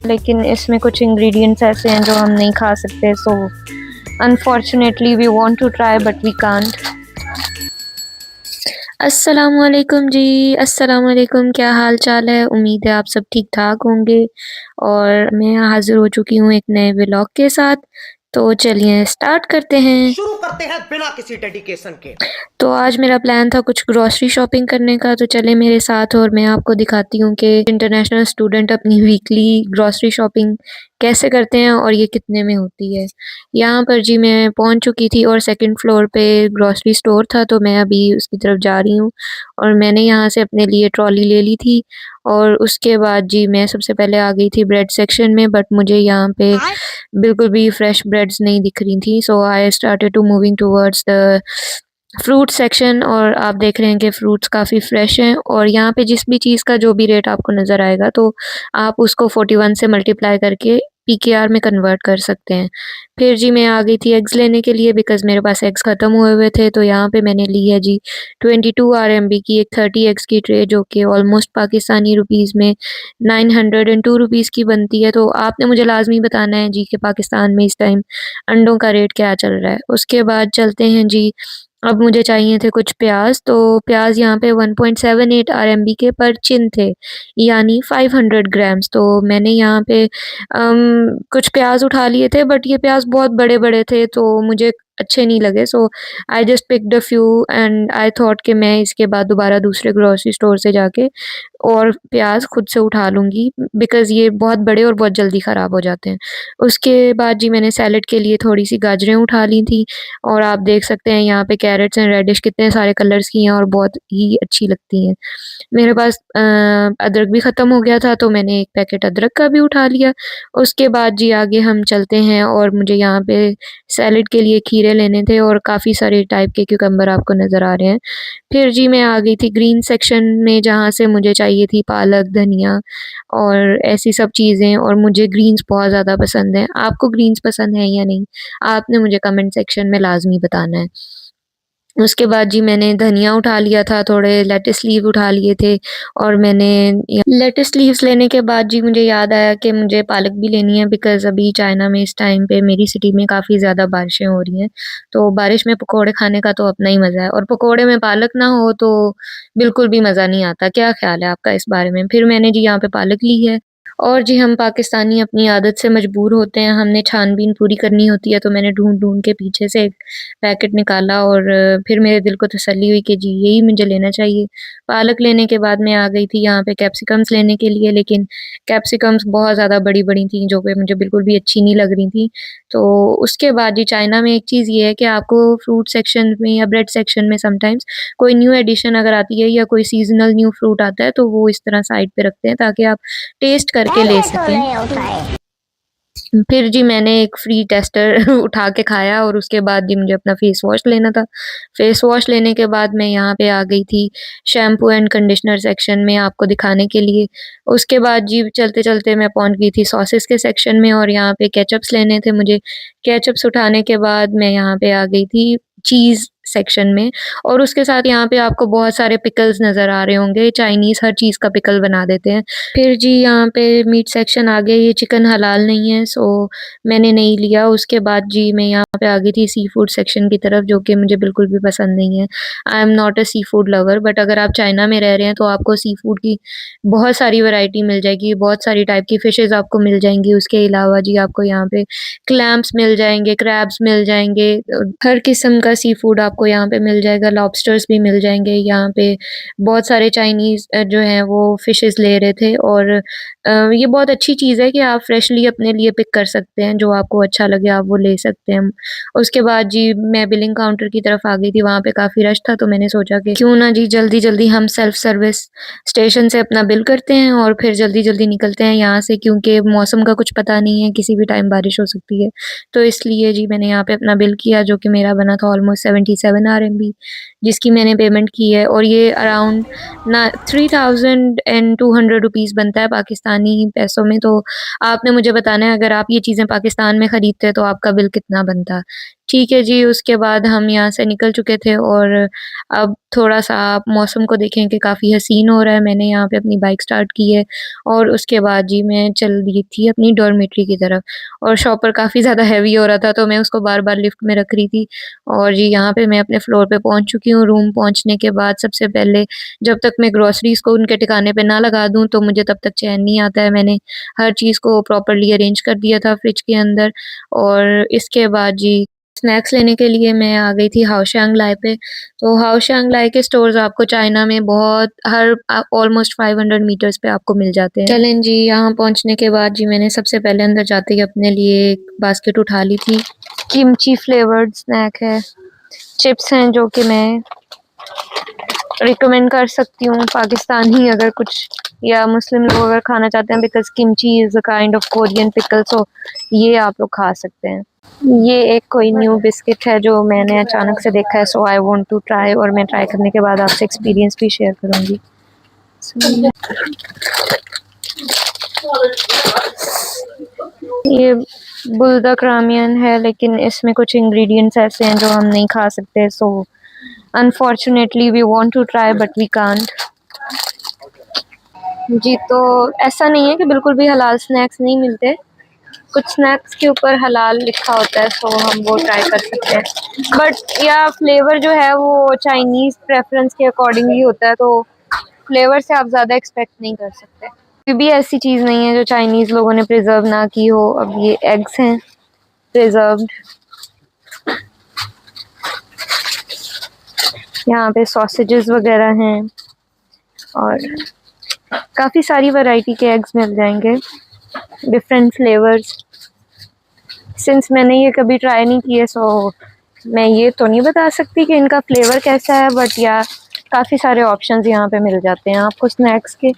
लेकिन इसमें कुछ इंग्रेडिएंट्स ऐसे हैं जो हम नहीं खा सकते, so unfortunately we want to try but we can't. अस्सलामुअलैकुम जी, अस्सलामुअलैकुम। क्या हाल चाल है? उम्मीद है आप सब ठीक ठाक होंगे और मैं हाजिर हो चुकी हूँ एक नए व्लॉग के साथ। तो चलिए स्टार्ट करते हैं। शुरू करते हैं बिना किसी डेडिकेशन के। तो आज मेरा प्लान था कुछ ग्रॉसरी शॉपिंग करने का, तो चले मेरे साथ और मैं आपको दिखाती हूँ कि इंटरनेशनल स्टूडेंट अपनी वीकली ग्रॉसरी शॉपिंग कैसे करते हैं और ये कितने में होती है। यहाँ पर जी मैं पहुँच चुकी थी और सेकंड फ्लोर पे ग्रॉसरी स्टोर था, तो मैं अभी उसकी तरफ जा रही हूँ और मैंने यहाँ से अपने लिए ट्रॉली ले ली थी। और उसके बाद जी मैं सबसे पहले आ गई थी ब्रेड सेक्शन में, बट मुझे यहाँ पे बिल्कुल भी फ्रेश ब्रेड्स नहीं दिख रही थी, so I started to moving towards the fruit section. और आप देख रहे हैं कि फ्रूट्स काफ़ी फ्रेश हैं और यहाँ पे जिस भी चीज़ का जो भी रेट आपको नज़र आएगा तो आप उसको 41 से मल्टीप्लाई करके पीकेआर में कन्वर्ट कर सकते हैं। फिर जी मैं आ गई थी एग्स लेने के लिए, बिकॉज़ मेरे पास एग्स ख़त्म हुए हुए थे, तो यहाँ पे मैंने ली है जी 22 आरएमबी की एक 30 एग्स की ट्रे, जो कि ऑलमोस्ट पाकिस्तानी रुपीज़ में 902 रुपीज़ की बनती है। तो आपने मुझे लाज़मी बताना है जी कि पाकिस्तान में इस टाइम अंडों का रेट क्या चल रहा है। उसके बाद चलते हैं जी, अब मुझे चाहिए थे कुछ प्याज़, तो प्याज़ यहाँ पे 1.78 आरएमबी के पर चिन थे, यानी 500 ग्राम्स। तो मैंने यहाँ पे कुछ प्याज़ उठा लिए थे, बट ये प्याज़ बहुत बड़े-बड़े थे तो मुझे अच्छे नहीं लगे, so I just picked a few and I thought कि मैं इसके बाद दोबारा दूसरे ग्रोसरी स्टोर से जाके और प्याज़ खुद से उठा लूँगी, बिकॉज़ ये बहुत बड़े और बहुत जल्दी ख़राब हो जाते हैं। उसके बाद जी मैंने सैलेड के लिए थोड़ी-सी गाजरें उठा ली थी और आप देख सकते हैं यहाँ पे कैरेट्स एंड रेडिश कितने सारे कलर्स की हैं और बहुत ही अच्छी लगती हैं। मेरे पास अदरक भी ख़त्म हो गया था, तो मैंने 1 पैकेट अदरक का भी उठा लिया। उसके बाद जी आगे हम चलते हैं और मुझे यहाँ पे सैलेड के लिए खीरे लेने थे और काफ़ी सारे टाइप के क्यूकम्बर आपको नज़र आ रहे हैं। फिर जी मैं आ गई थी ग्रीन सेक्शन में, जहाँ से मुझे चाहिए थी पालक, धनिया और ऐसी सब चीज़ें, और मुझे ग्रीन्स बहुत ज़्यादा पसंद हैं। आपको ग्रीन्स पसंद हैं या नहीं? आपने मुझे कमेंट सेक्शन में लाज़मी बताना है। उसके बाद जी मैंने धनिया उठा लिया था, थोड़े लेट्स लीव उठा लिए थे और मैंने लेट्स लीव्स लेने के बाद जी मुझे याद आया कि मुझे पालक भी लेनी है, बिकॉज़ अभी चाइना में इस टाइम पे मेरी सिटी में काफ़ी ज़्यादा बारिशें हो रही हैं। तो बारिश में पकोड़े खाने का तो अपना ही मज़ा है, और पकोड़े में पालक ना हो तो बिल्कुल भी मज़ा नहीं आता। क्या ख़्याल है आपका इस बारे में? फिर मैंने जी यहाँ पे पालक ली है। और जी हम पाकिस्तानी अपनी आदत से मजबूर होते हैं, हमने छान-बीन पूरी करनी होती है, तो मैंने ढूँढ-ढूँढ के पीछे से एक पैकेट निकाला और फिर मेरे दिल को तसल्ली हुई कि जी यही मुझे लेना चाहिए। पालक लेने के बाद मैं आ गई थी यहाँ पे कैप्सिकम्स लेने के लिए, लेकिन कैप्सिकम्स बहुत ज़्यादा बड़ी-बड़ी थी, जो कि मुझे बिल्कुल भी अच्छी नहीं लग रही थी। तो उसके बाद जी चाइना में एक चीज़ ये है कि आपको फ्रूट सेक्शन में या ब्रेड सेक्शन में समटाइम्स कोई न्यू एडिशन अगर आती है या कोई सीज़नल न्यू फ्रूट आता है, तो वो इस तरह साइड पे रखते हैं ताकि आप टेस्ट करके ले ऐसे तो नहीं सकें। होता है। फिर जी मैंने एक फ्री टेस्टर उठा के खाया और उसके बाद जी मुझे अपना फेस वॉश लेना था। फेस वॉश लेने के बाद मैं यहाँ पे आ गई थी शैम्पू एंड कंडीशनर सेक्शन में आपको दिखाने के लिए। उसके बाद जी चलते-चलते मैं पहुँच गई थी सॉसेस के सेक्शन में और यहाँ पे केचअप्स लेने थे मुझे। केचअप्स उठाने के बाद मैं यहाँ पे आ गई थी चीज़ सेक्शन में, और उसके साथ यहाँ पे आपको बहुत सारे पिकल्स नज़र आ रहे होंगे। चाइनीज़ हर चीज़ का पिकल बना देते हैं। फिर जी यहाँ पे मीट सेक्शन आ गया, ये चिकन हलाल नहीं है, सो मैंने नहीं लिया। उसके बाद जी मैं यहाँ पे आ गई थी सी फूड सेक्शन की तरफ, जो कि मुझे बिल्कुल भी पसंद नहीं है। I am not a seafood lover, but अगर आप चाइना में रह रहे हैं तो आपको सी फूड की बहुत सारी वैरायटी मिल जाएगी, बहुत सारी टाइप की फिशेज़ आपको मिल जाएँगी। उसके अलावा जी आपको यहाँ पे क्लैम्स मिल जाएँगे, क्रैब्स मिल जाएँगे, हर किस्म का सी फूड आपको यहाँ पे मिल जाएगा, लॉबस्टर्स भी मिल जाएँगे। यहाँ पे बहुत सारे चाइनीज़ जो हैं वो फिशेज़ ले रहे थे, और ये बहुत अच्छी चीज़ है कि आप फ्रेशली अपने लिए पिक कर सकते हैं, जो आपको अच्छा लगे आप वो ले सकते हैं। उसके बाद जी मैं बिलिंग काउंटर की तरफ आ गई थी, वहाँ पे काफ़ी रश था, तो मैंने सोचा कि क्यों ना जी जल्दी-जल्दी हम सेल्फ सर्विस स्टेशन से अपना बिल करते हैं और फिर जल्दी-जल्दी निकलते हैं यहाँ से, क्योंकि मौसम का कुछ पता नहीं है, किसी भी टाइम बारिश हो सकती है। तो इसलिए जी मैंने यहाँ पे अपना बिल किया, जो कि मेरा बना था ऑलमोस्ट 77 आरएमबी, जिसकी मैंने पेमेंट की है, और ये अराउंड ना 3200 रुपीज़ बनता है पाकिस्तानी पैसों में। तो आपने मुझे बताना है अगर आप ये चीज़ें पाकिस्तान में खरीदते हैं तो आपका बिल कितना बनता? ठीक है जी, उसके बाद हम यहाँ से निकल चुके थे और अब थोड़ा-सा आप मौसम को देखें कि काफ़ी हसीन हो रहा है। मैंने यहाँ पे अपनी बाइक स्टार्ट की है और उसके बाद जी मैं चल दी थी अपनी डॉर्मेट्री की तरफ और शॉपर काफ़ी ज़्यादा हेवी हो रहा था, तो मैं उसको बार-बार लिफ्ट में रख रही थी और जी यहाँ पे मैं अपने फ्लोर पे पहुँच चुकी हूँ। रूम पहुँचने के बाद सबसे पहले जब तक मैं ग्रोसरीज़ को उनके ठिकाने पे ना लगा दूँ, तो मुझे तब तक चैन नहीं आता है। मैंने हर चीज़ को प्रॉपर्ली अरेंज कर दिया था फ्रिज के अंदर और इसके बाद जी स्नैक्स लेने के लिए मैं आ गई थी हाओशियांग लाई पे। तो हाओशियांग लाई के स्टोर्स आपको चाइना में बहुत हर ऑलमोस्ट 500 मीटर्स पे आपको मिल जाते हैं। चलें जी, यहाँ पहुँचने के बाद जी मैंने सबसे पहले अंदर जाते ही अपने लिए एक बास्केट उठा ली थी। किमची फ्लेवर्ड स्नैक है, चिप्स हैं जो कि मैं रिकमेंड कर सकती हूँ पाकिस्तानी अगर कुछ या मुस्लिम लोग अगर खाना चाहते हैं because kimchi is a kind of Korean pickle, so ये आप लोग खा सकते हैं। ये एक कोई न्यू बिस्किट है जो मैंने अचानक से देखा है, सो आई वांट टू ट्राई और मैं ट्राई करने के बाद आपसे एक्सपीरियंस भी शेयर करूँगी। ये बुलदक रामियन है लेकिन इसमें कुछ इंग्रेडिएंट्स ऐसे हैं जो हम नहीं खा सकते, so unfortunately we want to try but we can't. जी, तो ऐसा नहीं है कि बिल्कुल भी हलाल स्नैक्स नहीं मिलते। कुछ स्नैक्स के ऊपर हलाल लिखा होता है, सो हम वो ट्राई कर सकते हैं। बट या फ्लेवर जो है वो चाइनीज़ प्रेफ़रेंस के अकॉर्डिंग ही होता है, तो फ्लेवर से आप ज़्यादा एक्सपेक्ट नहीं कर सकते। कोई भी ऐसी चीज़ नहीं है जो चाइनीज़ लोगों ने प्रिज़र्व ना की हो। अब ये एग्स हैं प्रिज़र्व्ड, यहाँ पे सॉसेजेस वग़ैरह हैं और काफ़ी सारी वैरायटी के एग्स मिल जाएँगे, डिफरेंट फ्लेवर्स। सिंस मैंने ये कभी ट्राई नहीं किए, सो मैं ये तो नहीं बता सकती कि इनका फ्लेवर कैसा है, बट या काफ़ी सारे ऑप्शंस यहाँ पे मिल जाते हैं आपको स्नैक्स के।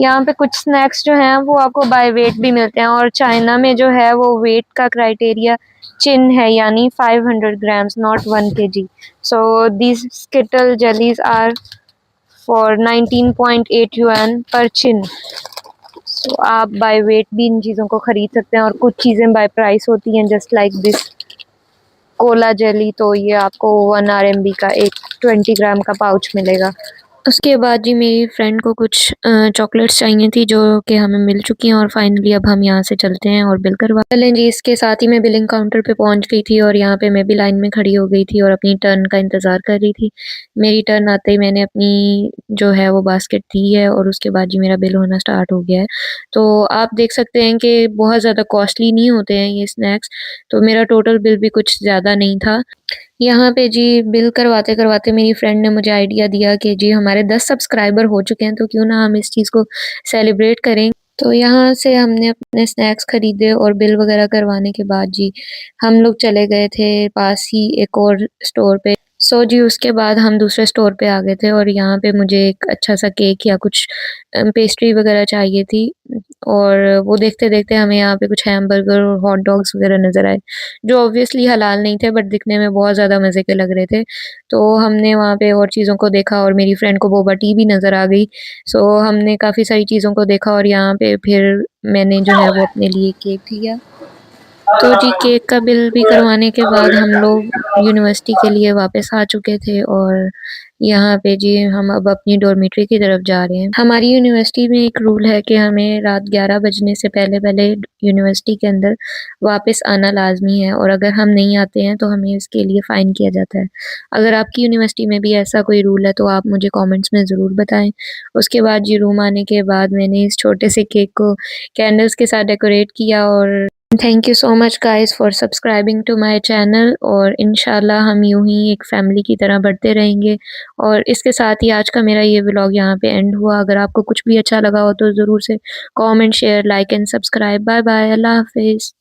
यहाँ पे कुछ स्नैक्स जो हैं वो आपको बाय वेट भी मिलते हैं और चाइना में जो है वो वेट का क्राइटेरिया चिन है, यानी 500 grams not 1 KG. So these Skittle jellies are for 19.8 yuan पर चिन। तो आप बाय वेट भी इन चीज़ों को ख़रीद सकते हैं और कुछ चीज़ें बाय प्राइस होती हैं just like this Cola jelly, तो ये आपको 1 RMB का एक 20 ग्राम का पाउच मिलेगा। उसके बाद जी मेरी फ्रेंड को कुछ चॉकलेट्स चाहिए थी जो कि हमें मिल चुकी हैं और फाइनली अब हम यहाँ से चलते हैं और बिल करवा चलें जी। इसके साथ ही मैं बिलिंग काउंटर पे पहुँच गई थी और यहाँ पे मैं भी लाइन में खड़ी हो गई थी और अपनी टर्न का इंतज़ार कर रही थी। मेरी टर्न आते ही मैंने अपनी जो है वो बास्केट दी है और उसके बाद जी मेरा बिल होना स्टार्ट हो गया है। तो आप देख सकते हैं कि बहुत ज़्यादा कॉस्टली नहीं होते हैं ये स्नैक्स, तो मेरा टोटल बिल भी कुछ ज़्यादा नहीं था। यहाँ पे जी बिल करवाते-करवाते मेरी फ्रेंड ने मुझे आइडिया दिया कि जी हमारे 10 सब्सक्राइबर हो चुके हैं, तो क्यों ना हम इस चीज़ को सेलिब्रेट करें। तो यहाँ से हमने अपने स्नैक्स खरीदे और बिल वगैरह करवाने के बाद जी हम लोग चले गए थे पास ही एक और स्टोर पे। सो जी उसके बाद हम दूसरे स्टोर पे आ गए थे और यहाँ पे मुझे एक अच्छा-सा केक या कुछ पेस्ट्री वगैरह चाहिए थी और वो देखते-देखते हमें यहाँ पे कुछ हैमबर्गर और हॉट डॉग्स वगैरह नज़र आए, जो ऑब्वियसली हलाल नहीं थे बट दिखने में बहुत ज़्यादा मज़े के लग रहे थे। तो हमने वहाँ पे और चीज़ों को देखा और मेरी फ्रेंड को बोबा टी भी नज़र आ गई। सो हमने काफ़ी सारी चीज़ों को देखा और यहाँ पे फिर मैंने जो है वो अपने लिए केक लिया। तो जी केक का बिल भी करवाने के बाद हम लोग यूनिवर्सिटी के लिए वापस आ चुके थे और यहाँ पे जी हम अब अपनी डॉर्मेट्री की तरफ जा रहे हैं। हमारी यूनिवर्सिटी में एक रूल है कि हमें रात 11 बजने से पहले-पहले यूनिवर्सिटी के अंदर वापस आना लाज़मी है और अगर हम नहीं आते हैं तो हमें इसके लिए फ़ाइन किया जाता है। अगर आपकी यूनिवर्सिटी में भी ऐसा कोई रूल है तो आप मुझे कमेंट्स में ज़रूर बताएँ। उसके बाद जी रूम आने के बाद मैंने इस छोटे से केक को कैंडल्स के साथ डेकोरेट किया और thank you so much guys for subscribing to my channel और इंशाल्लाह हम यूँ ही एक फैमिली की तरह बढ़ते रहेंगे। और इसके साथ ही आज का मेरा ये व्लॉग यहाँ पे एंड हुआ। अगर आपको कुछ भी अच्छा लगा हो तो ज़रूर से comment, share, like and subscribe. Bye bye, अल्लाह हाफ़िज़।